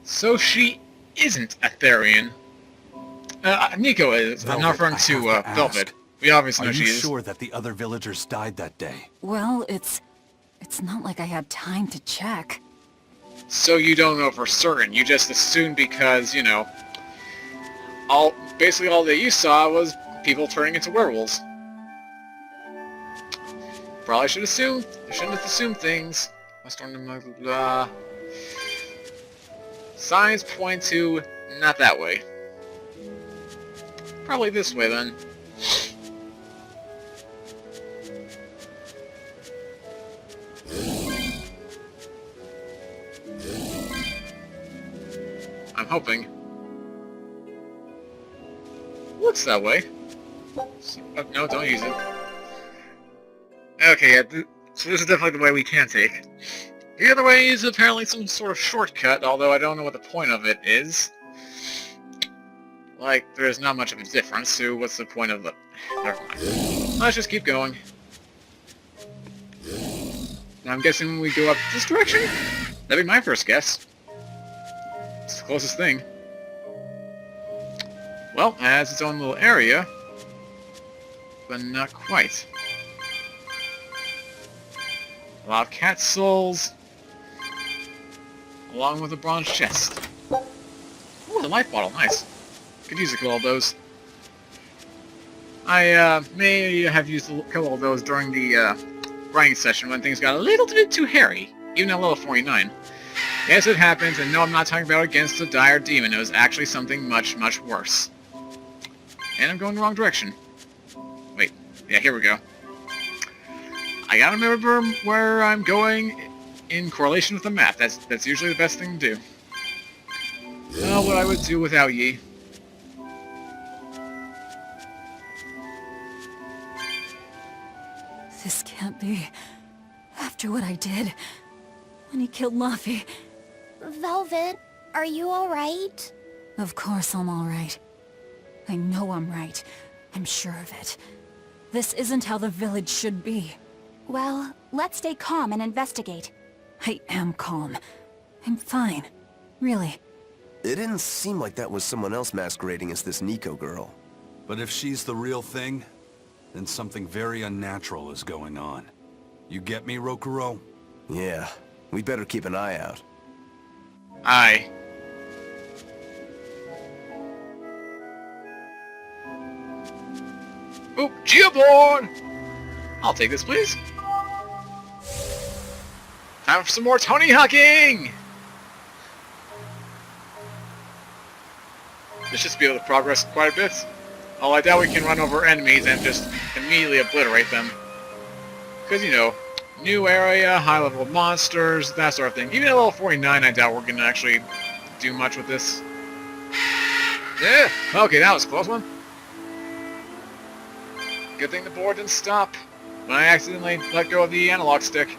So she isn't a Therian. Nico is. Velvet, I'm not referring to Velvet. We obviously know she is. Are you sure that the other villagers died that day? Well, it's not like I had time to check. So you don't know for certain. You just assumed because, you know, basically all that you saw was people turning into werewolves. Probably should assume. I shouldn't have assumed things. Signs point to not that way. Probably this way then. I'm hoping. Looks that way. Oh, no, don't use it. Okay, yeah, so this is definitely the way we can take. The other way is apparently some sort of shortcut, although I don't know what the point of it is. Like, there's not much of a difference, so what's the point of the... Never mind. Let's just keep going. Now I'm guessing we go up this direction? That'd be my first guess. It's the closest thing. Well, it has its own little area, but not quite. A lot of cat souls, along with a bronze chest. Ooh, the life bottle, nice. Could use a couple of those. I may have used a couple of those during the grinding session when things got a little bit too hairy, even at level 49. Yes, it happens, and no, I'm not talking about against a dire demon. It was actually something much, much worse. And I'm going the wrong direction. Wait, yeah, here we go. I gotta remember where I'm going in correlation with the map. That's usually the best thing to do. Well, what I would do without ye. This can't be. After what I did, when he killed Laffy. Velvet, are you alright? Of course I'm alright. I know I'm right. I'm sure of it. This isn't how the village should be. Well, let's stay calm and investigate. I am calm. I'm fine. Really. It didn't seem like that was someone else masquerading as this Nico girl. But if she's the real thing, then something very unnatural is going on. You get me, Rokuro? Yeah, we better keep an eye out. Aye. Oh, Geoborn! I'll take this, please. Time for some more Tony Hawking! This should be able to progress quite a bit. Oh, I doubt we can run over enemies and just immediately obliterate them. Because, you know, new area, high level monsters, that sort of thing. Even at level 49, I doubt we're going to actually do much with this. Yeah, okay, that was a close one. Good thing the board didn't stop when I accidentally let go of the analog stick.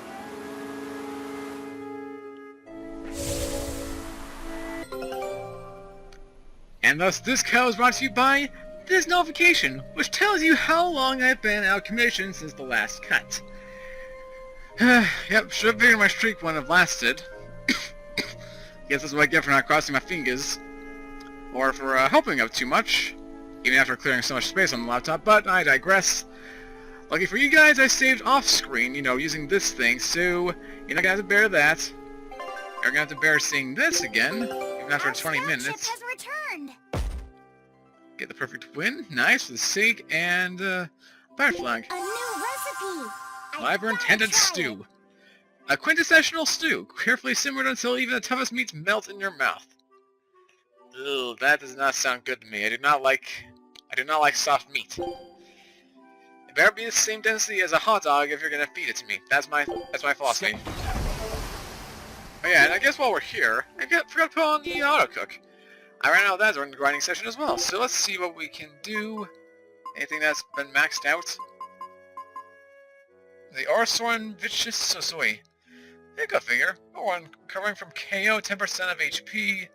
And thus this cow is brought to you by this notification, which tells you how long I've been out of commission since the last cut. Yep, should have figured my streak wouldn't have lasted. Guess that's what I get for not crossing my fingers. Or for helping out too much, even after clearing so much space on the laptop, but I digress. Lucky for you guys, I saved off-screen, you know, using this thing, so you're not gonna have to bear that. You're gonna have to bear seeing this again, even after 20 minutes. Has returned. Get the perfect win, nice, for the sake, and, pirate flag. A new recipe. Liver intended stew. A quintessential stew, carefully simmered until even the toughest meats melt in your mouth. Ugh, that does not sound good to me. I do not like soft meat. It better be the same density as a hot dog if you're gonna feed it to me. That's my philosophy. Oh yeah, and I guess while we're here, forgot to put on the auto cook. I ran out of that during the grinding session as well, so let's see what we can do. Anything that's been maxed out? The Orsoran Vicious Sosoi. Yeah, go figure. One recovering from KO, 10% of HP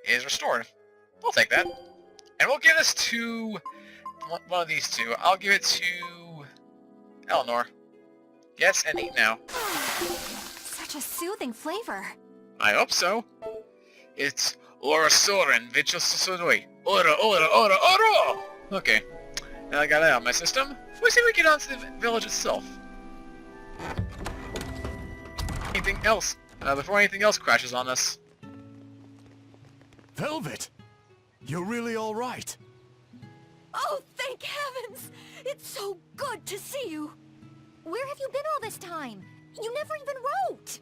is restored. We'll take that. And we'll give this to one of these two. I'll give it to Eleanor. Yes, and eat now. Such a soothing flavor. I hope so. It's Orasoren Vichosodoi. Ora! Okay. Now I got that out of my system. Let's see if we get onto the village itself. Anything else? Before anything else crashes on us. Velvet! You're really all right. Oh, thank heavens! It's so good to see you! Where have you been all this time? You never even wrote!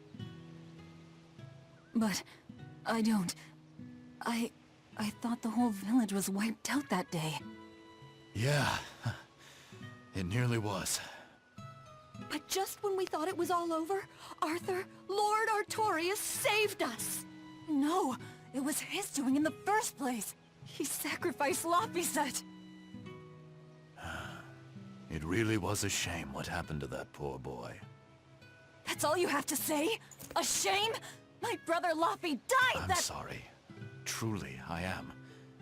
But I don't... I thought the whole village was wiped out that day. Yeah, it nearly was. But just when we thought it was all over, Arthur, Lord Artorias saved us! No, it was his doing in the first place. He sacrificed Lapiset. It really was a shame what happened to that poor boy. That's all you have to say? A shame? My brother Lapi died I'm sorry. Truly, I am.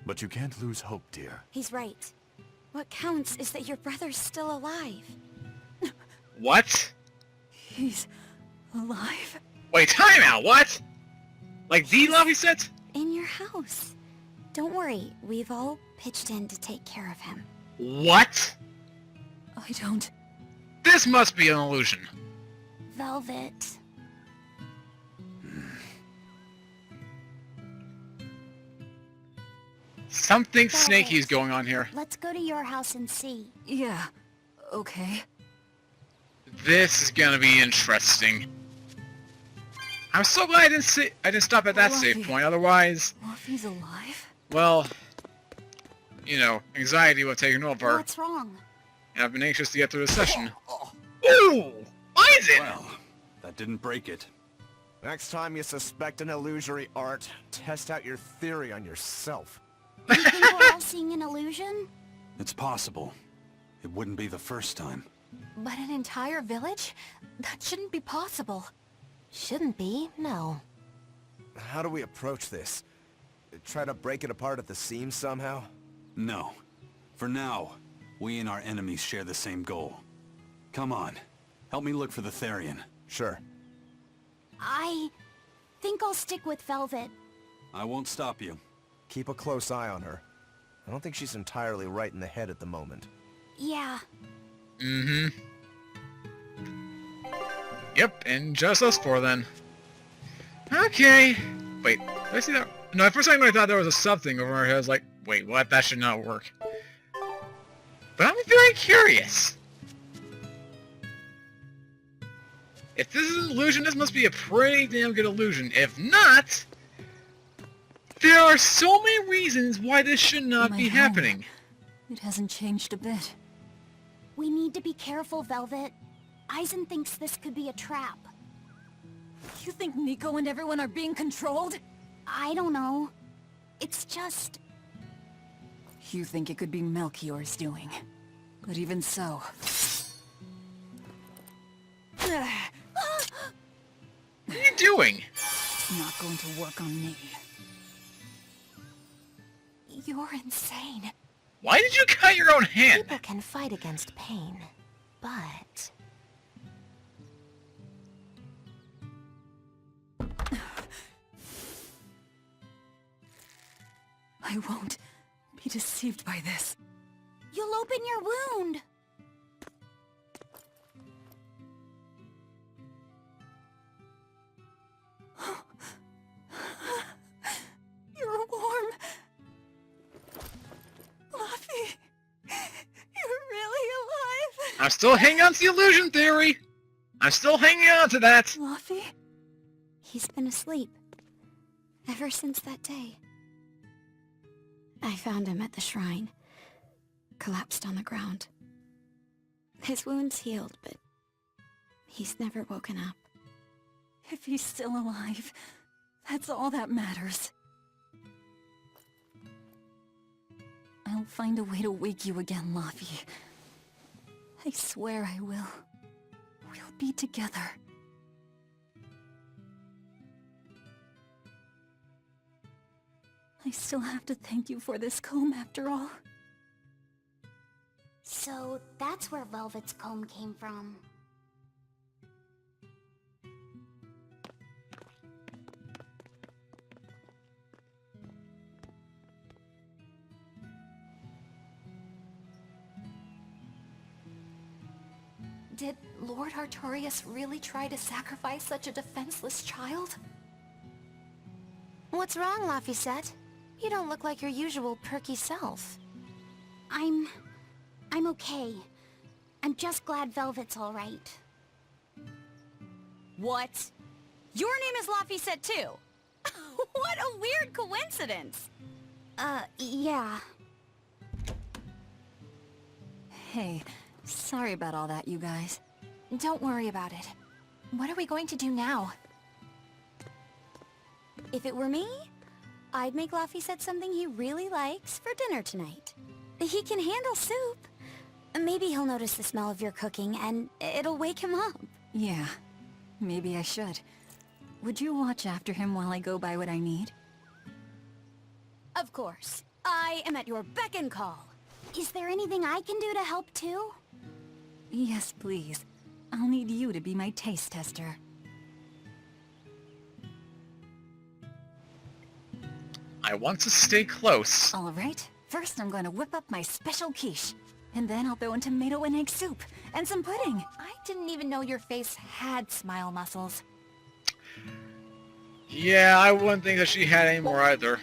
But you can't lose hope, dear. He's right. What counts is that your brother's still alive. What? He's alive? Wait, time out, what? Like the lobby set? In your house. Don't worry, we've all pitched in to take care of him. What? I don't... This must be an illusion. Velvet. Something Velvet. snaky is going on here. Let's go to your house and see. Yeah, okay. This is gonna be interesting. I'm so glad I didn't stop at that save Luffy. point, otherwise, Lapi's alive? well, you know, anxiety will have taken over, What's wrong? and I've been anxious to get through the session. Ooh! Why is it? Well, that didn't break it. Next time you suspect an illusory art, test out your theory on yourself. You think we're all seeing an illusion? It's possible. It wouldn't be the first time. But an entire village? That shouldn't be possible. Shouldn't be, no. How do we approach this? Try to break it apart at the seams somehow? No. For now, we and our enemies share the same goal. Come on. Help me look for the Therian. Sure. I think I'll stick with Velvet. I won't stop you. Keep a close eye on her. I don't think she's entirely right in the head at the moment. Yeah. Mm-hmm. Yep, and just us four then. Okay. Wait, did I see that? No, at first second I thought there was a sub thing over our head. I was like, wait, what? That should not work. But I'm very curious. If this is an illusion, this must be a pretty damn good illusion. If not, there are so many reasons why this should not My be home. happening. It hasn't changed a bit. We need to be careful, Velvet. Eisen thinks this could be a trap. You think Nico and everyone are being controlled? I don't know. It's just... You think it could be Melchior's doing. But even so... What are you doing? It's not going to work on me. You're insane. Why did you cut your own hand? People can fight against pain, but... I won't be deceived by this. You'll open your wound! You're warm. Luffy, you're really alive. I'm still hanging on to the illusion theory. I'm still hanging on to that. Luffy? He's been asleep. Ever since that day. I found him at the shrine. Collapsed on the ground. His wound's healed, but he's never woken up. If he's still alive, that's all that matters. I'll find a way to wake you again, Luffy. I swear I will. We'll be together. I still have to thank you for this comb after all. So that's where Velvet's comb came from. Did Lord Artorias really try to sacrifice such a defenseless child? What's wrong, Laphicet? You don't look like your usual perky self. I'm okay. I'm just glad Velvet's all right. What? Your name is Laphicet too? What a weird coincidence! Yeah. Hey, sorry about all that, you guys. Don't worry about it. What are we going to do now? If it were me, I'd make Laphicet something he really likes for dinner tonight. He can handle soup. Maybe he'll notice the smell of your cooking and it'll wake him up. Yeah, maybe I should. Would you watch after him while I go buy what I need? Of course. I am at your beck and call. Is there anything I can do to help too? Yes, please. I'll need you to be my taste tester. I want to stay close. Alright, first I'm going to whip up my special quiche. And then I'll throw in tomato and egg soup. And some pudding. I didn't even know your face had smile muscles. Yeah, I wouldn't think that she had any more either.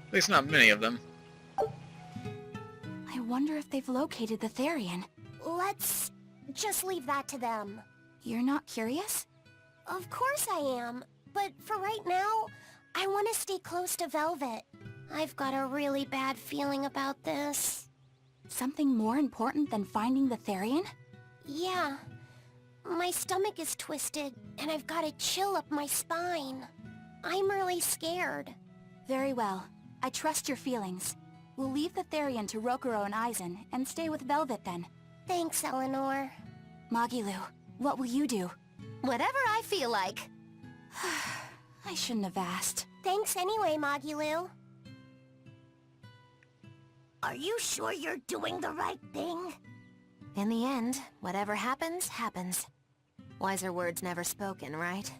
At least not many of them. I wonder if they've located the Therian. Let's just leave that to them. You're not curious? Of course I am, but for right now, I want to stay close to Velvet. I've got a really bad feeling about this. Something more important than finding the Therian? Yeah. My stomach is twisted, and I've got a chill up my spine. I'm really scared. Very well. I trust your feelings. We'll leave the Therian to Rokuro and Aizen, and stay with Velvet then. Thanks, Eleanor. Magilu, what will you do? Whatever I feel like. I shouldn't have asked. Thanks anyway, Magilu. Are you sure you're doing the right thing? In the end, whatever happens, happens. Wiser words never spoken, right?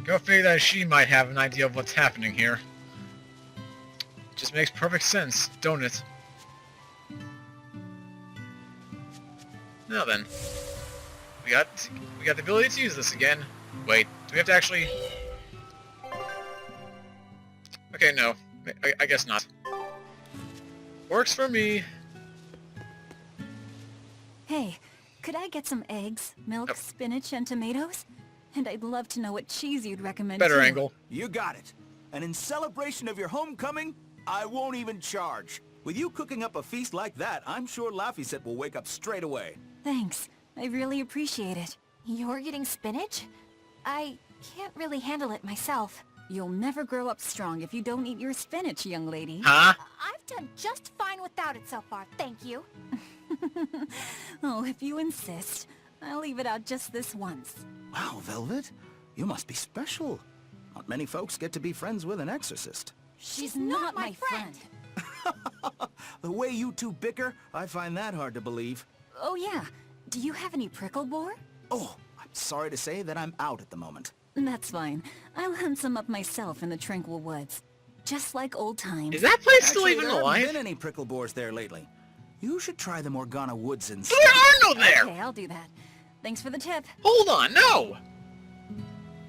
Go figure that she might have an idea of what's happening here. Just makes perfect sense, don't it? Now then. We got the ability to use this again. Wait, do we have to actually... Okay, no. I guess not. Works for me. Hey, could I get some eggs, milk, spinach, and tomatoes? And I'd love to know what cheese you'd recommend Better too. angle. You got it. And in celebration of your homecoming, I won't even charge. With you cooking up a feast like that, I'm sure Laphicet will wake up straight away. Thanks. I really appreciate it. You're getting spinach? I can't really handle it myself. You'll never grow up strong if you don't eat your spinach, young lady. Huh? I've done just fine without it so far, thank you. Oh, if you insist. I'll leave it out just this once. Wow, Velvet. You must be special. Not many folks get to be friends with an exorcist. She's not my friend. The way you two bicker, I find that hard to believe. Oh yeah. Do you have any prickle boar? Oh, I'm sorry to say that I'm out at the moment. That's fine. I'll hunt some up myself in the tranquil woods. Just like old times. Is that place still Actually, even there alive? haven't been any prickle boars there lately. You should try the Morgana Woods instead. There are no there! Okay, I'll do that. Thanks for the tip. Hold on, no!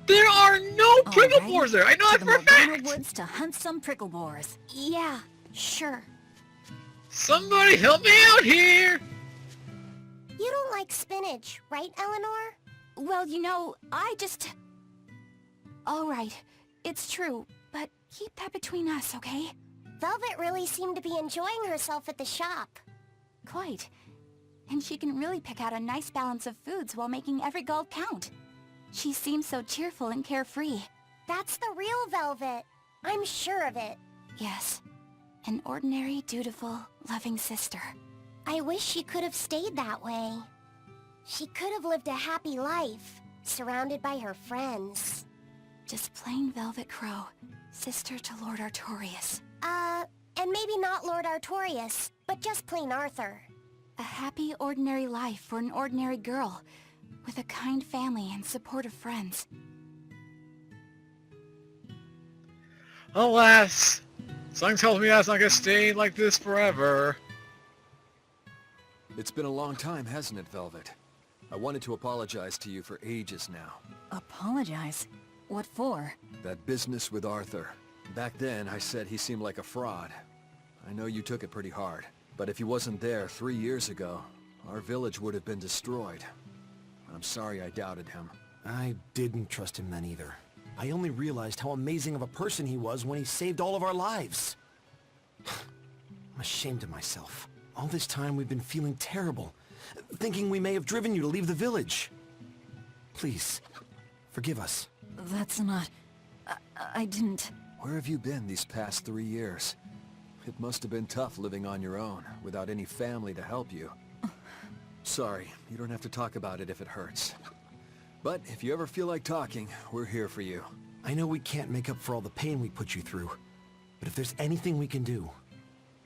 There are no prickle Alright, boars there! I know to that the for a Morgana fact! Woods to hunt some prickle boars. Yeah, sure. Somebody help me out here! You don't like spinach, right, Eleanor? Well, you know, I just... Alright, it's true, but keep that between us, okay? Velvet really seemed to be enjoying herself at the shop. Quite. And she can really pick out a nice balance of foods while making every gulp count. She seems so cheerful and carefree. That's the real Velvet. I'm sure of it. Yes. An ordinary, dutiful, loving sister. I wish she could have stayed that way. She could have lived a happy life, surrounded by her friends. Just plain Velvet Crow, sister to Lord Artorias. And maybe not Lord Artorias, but just plain Arthur. A happy, ordinary life for an ordinary girl, with a kind family and supportive friends. Alas, Something tells me that's not gonna stay like this forever. It's been a long time, hasn't it, Velvet? I wanted to apologize to you for ages now. Apologize? What for? That business with Arthur. Back then, I said he seemed like a fraud. I know you took it pretty hard, but if he wasn't there 3 years ago, our village would have been destroyed. I'm sorry I doubted him. I didn't trust him then either. I only realized how amazing of a person he was when he saved all of our lives. I'm ashamed of myself. All this time we've been feeling terrible, thinking we may have driven you to leave the village. Please, forgive us. That's not... I didn't... Where have you been these past 3 years? It must have been tough living on your own, without any family to help you. Sorry, you don't have to talk about it if it hurts. But if you ever feel like talking, we're here for you. I know we can't make up for all the pain we put you through, but if there's anything we can do,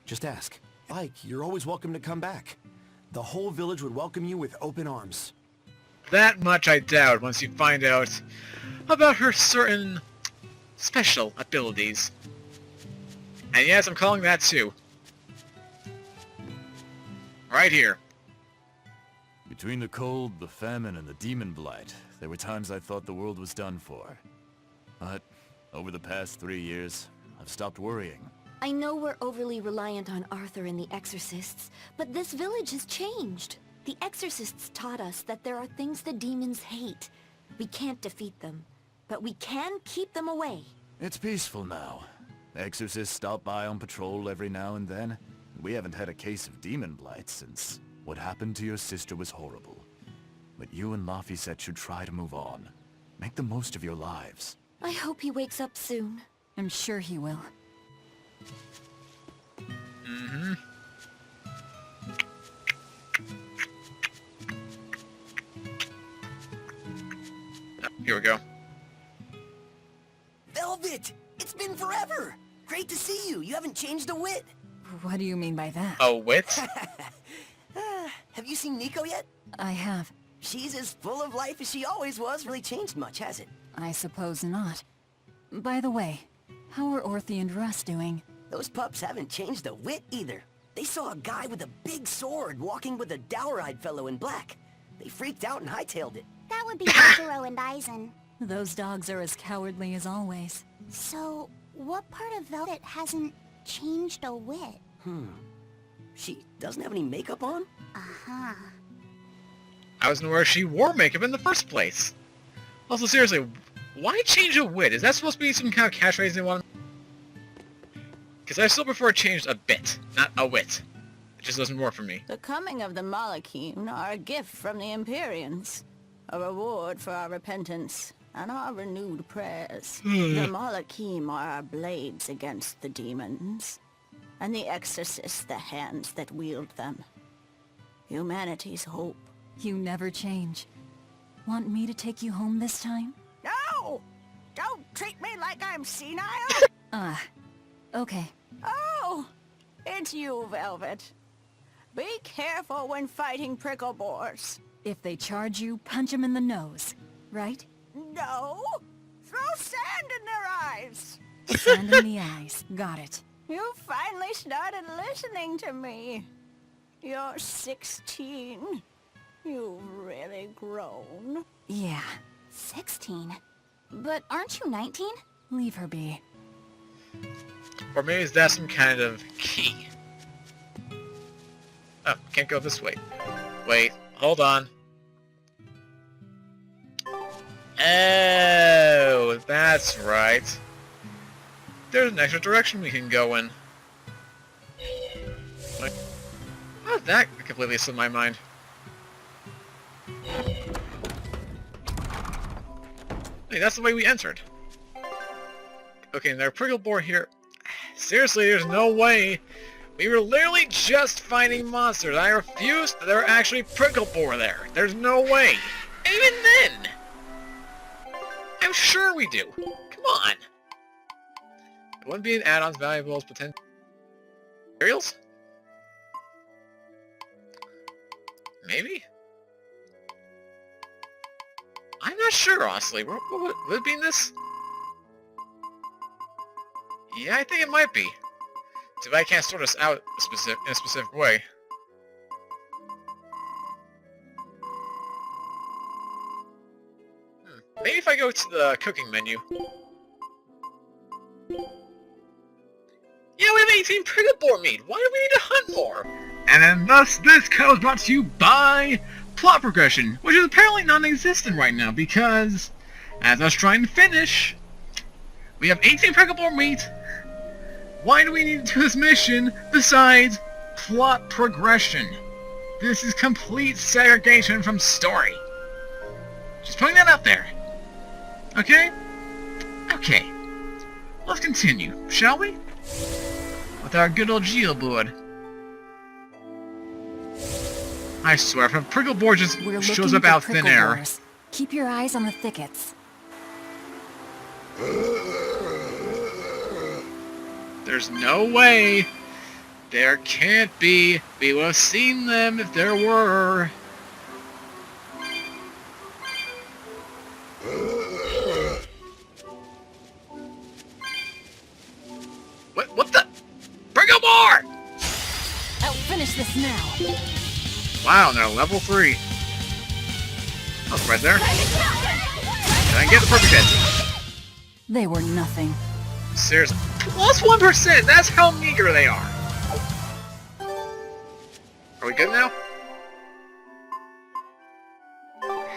just ask. Like, you're always welcome to come back. The whole village would welcome you with open arms. That much I doubt once you find out about her certain special abilities. And yes, I'm calling that too. Right here. Between the cold, the famine, and the Daemonblight, there were times I thought the world was done for. But over the past 3 years, I've stopped worrying. I know we're overly reliant on Arthur and the Exorcists, but this village has changed. The Exorcists taught us that there are things the demons hate. We can't defeat them, but we can keep them away. It's peaceful now. Exorcists stop by on patrol every now and then. We haven't had a case of Daemonblight since what happened to your sister was horrible. But you and Laphicet should try to move on. Make the most of your lives. I hope he wakes up soon. I'm sure he will. Mm-hmm. Here we go. Velvet! It's been forever! Great to see you. You haven't changed a whit. What do you mean by that? A wit? Have you seen Nico yet? I have. She's as full of life as she always was. Really changed much, has it? I suppose not. By the way, how are Orthy and Russ doing? Those pups haven't changed a whit either. They saw a guy with a big sword walking with a dour-eyed fellow in black. They freaked out and hightailed it. That would be Arturo and Eisen. Those dogs are as cowardly as always. So, what part of Velvet hasn't changed a whit? She doesn't have any makeup on? Uh-huh. I wasn't aware she wore makeup in the first place. Also, seriously, why change a wit? Is that supposed to be some kind of catchphrase they want? Because I still prefer changed a bit, not a wit. It just doesn't work for me. The coming of the Malakim are a gift from the Imperians, a reward for our repentance and our renewed prayers. The Malakim are our blades against the demons, and the Exorcists the hands that wield them. Humanity's hope. You never change. Want me to take you home this time? No! Don't treat me like I'm senile! Okay. Oh! It's you, Velvet. Be careful when fighting prickle boars. If they charge you, punch them in the nose, right? No! Throw sand in their eyes! Sand in the eyes. Got it. You finally started listening to me. You're 16. You've really grown. Yeah. 16? But aren't you 19? Leave her be. Or maybe is that some kind of key? Oh, can't go this way. Wait, hold on. Oh, that's right. There's an extra direction we can go in. Wait. Oh, that completely slipped my mind. Hey, that's the way we entered. Okay, and there's a prickle boar here. Seriously, there's no way. We were literally just fighting monsters. I refuse that there are actually prickle boar there. There's no way. And even then, I'm sure we do. Come on. It wouldn't be an add-ons valuable as potential materials? Maybe? I'm not sure, honestly. Would it be in this? Yeah, I think it might be. See, but I can't sort this out in a specific way. Maybe if I go to the cooking menu. Yeah, we have 18 prickle boar meat. Why do we need to hunt more? And then thus, this code is brought to you by plot progression, which is apparently non-existent right now because, as I was trying to finish, we have 18 prickle boar meat. Why do we need to do this mission besides plot progression? This is complete segregation from story. Just putting that out there. Okay? Okay. Let's continue, shall we? With our good old geoboard. I swear, if a prickle boar just shows up out thin air. Keep your eyes on the thickets. There's no way. There can't be. We would have seen them if there were. What the? Prickle boar! I'll finish this now. Wow, they're level 3. That's right there. And I get the perfect hit. They were nothing. Seriously. Plus 1%! That's how meager they are. Are we good now?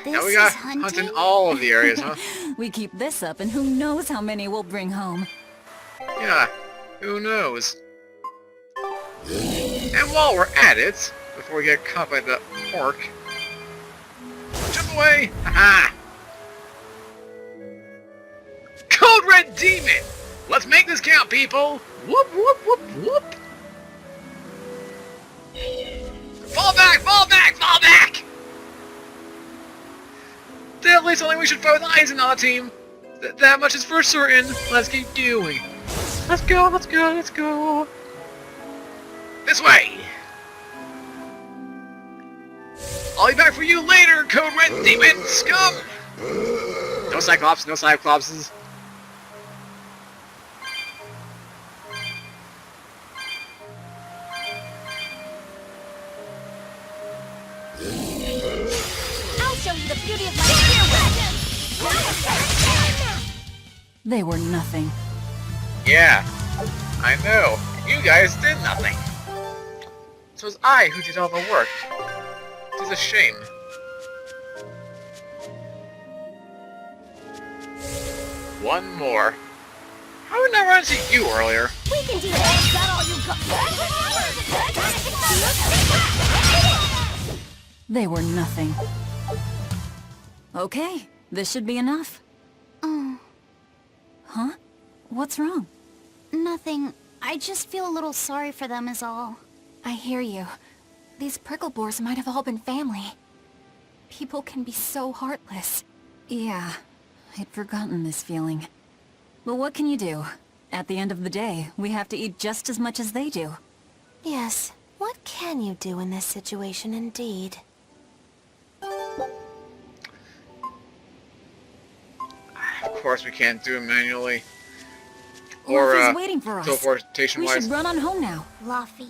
Now we got hunting all of the areas, huh? We keep this up and who knows how many we'll bring home. Yeah, who knows? And while we're at it, before we get caught by the orc, jump away! Haha! Code Red Demon! Let's make this count, people! Whoop, whoop, whoop, whoop! Fall back, fall back, fall back! Definitely something we should throw with Eisen on the team. That much is for certain. Let's keep doing. Let's go, let's go, let's go. This way! I'll be back for you later, Code Red Demon scum! No Cyclops, no Cyclopses. I'll show you the beauty of my spear weapon! They were nothing. Yeah, I know. You guys did nothing. So it was I who did all the work. It's a shame. One more. How did I run into you earlier? We can do it! Is that all you got? They were nothing. Okay, this should be enough. Oh, Huh? What's wrong? nothing. I just feel a little sorry for them is all. I hear you. These prickle boars might have all been family. People can be so heartless. Yeah, I'd forgotten this feeling. But what can you do? At the end of the day, we have to eat just as much as they do. Yes, what can you do in this situation indeed? Of course we can't do it manually. Or Or, waiting for us. teleportation We wise. should run on home now. Luffy,